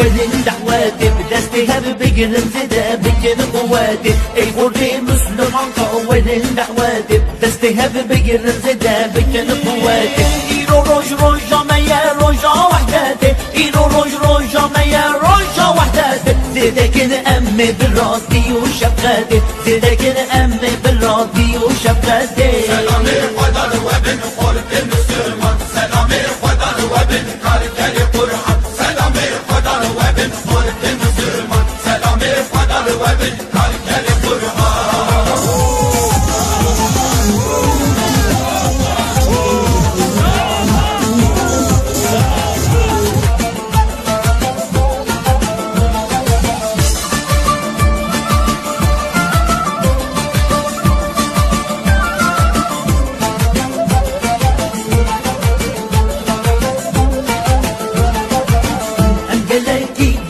اولین دعوتی به دستی هم بگیرم زده بگیر قواتی ای قربی مسلمان تا اولین دعوتی به دستی هم بگیرم زده بگیر قواتی ایرو روش روشا میا روشا وحدتی ایرو روش روشا میا روشا وحدتی زده کن امي بالراضي وشفقتي زده کن امي بالراضي وشفقتي سلامي قدر وابن قرب المسلمان سلامي قدر وابن كاركالي قرحة سلامي قدر وابن قرب المسلمان سلامي قدر وابن كاركالي قرحة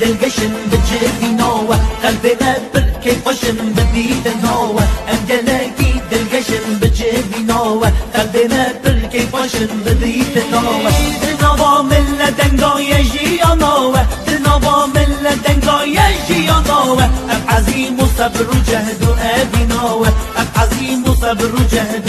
دلقشن بتجري نوة قلبنا بركي فشن بديد النوة أمجلاكي دلقشن بتجري نوة قلبنا بركي فشن بديد النوة دلنوة من لدنقا يجي يا نوة دلنوة من لدنقا يجي يا نوة أب عزيم وصبر وجهد وأبي نوة أب عزيم وصبر وجهد